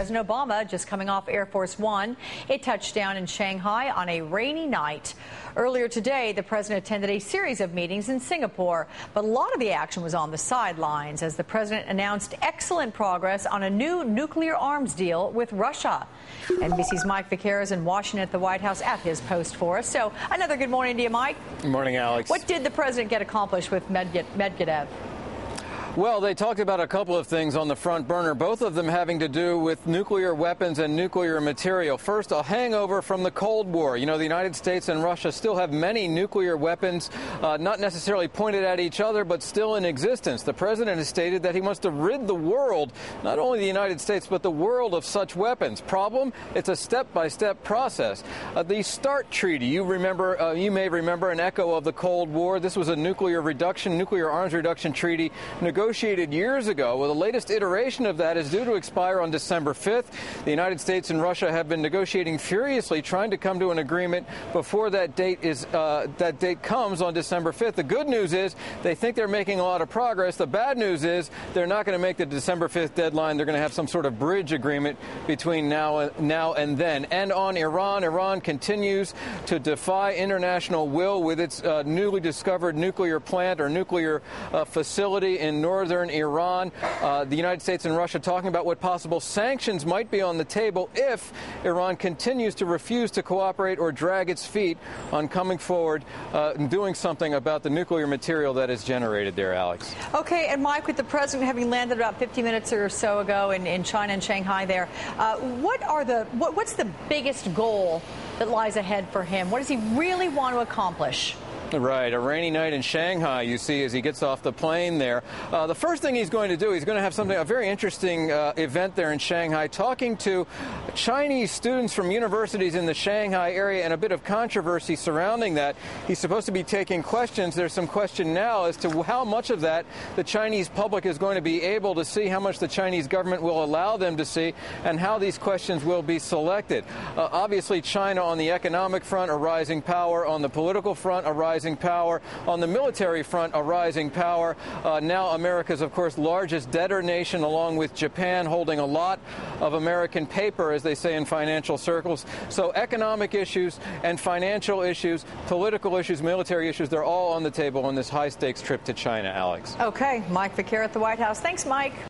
President Obama just coming off Air Force One. It touched down in Shanghai on a rainy night. Earlier today, the president attended a series of meetings in Singapore, but a lot of the action was on the sidelines as the president announced excellent progress on a new nuclear arms deal with Russia. NBC's Mike Vaqueros in Washington at the White House at his post for us. So another good morning to you, Mike. Good morning, Alex. What did the president get accomplished with Medvedev? Well, they talked about a couple of things on the front burner, both of them having to do with nuclear weapons and nuclear material. First, a hangover from the Cold War. You know, the United States and Russia still have many nuclear weapons, not necessarily pointed at each other, but still in existence. The president has stated that he wants to rid the world, not only the United States, but the world of such weapons. Problem? It's a step-by-step process. The START Treaty, you may remember an echo of the Cold War. This was a nuclear arms reduction treaty negotiated years ago. Well, the latest iteration of that is due to expire on December 5th. The United States and Russia have been negotiating furiously, trying to come to an agreement before that date comes on December 5th. The good news is they think they're making a lot of progress. The bad news is they're not going to make the December 5th deadline. They're going to have some sort of bridge agreement between now and then. And on Iran, Iran continues to defy international will with its newly discovered nuclear plant or nuclear facility in northern Iran. The United States and Russia talking about what possible sanctions might be on the table if Iran continues to refuse to cooperate or drag its feet on coming forward and doing something about the nuclear material that is generated there, Alex. Okay, and Mike, with the president having landed about 50 minutes or so ago in China and Shanghai there, what's the biggest goal that lies ahead for him? What does he really want to accomplish? Right, a rainy night in Shanghai, you see, as he gets off the plane there. The first thing he's going to do, he's going to have a very interesting event there in Shanghai, talking to Chinese students from universities in the Shanghai area, and a bit of controversy surrounding that. He's supposed to be taking questions. There's some question now as to how much of that the Chinese public is going to be able to see, how much the Chinese government will allow them to see, and how these questions will be selected. Obviously, China on the economic front, a rising power; on the political front, a rising power; on the military front, a rising power. Now America's, of course, largest debtor nation, along with Japan, holding a lot of American paper, as they say in financial circles. So economic issues and financial issues, political issues, military issues, they're all on the table on this high-stakes trip to China, Alex. Okay, Mike Vaqueros at the White House. Thanks, Mike.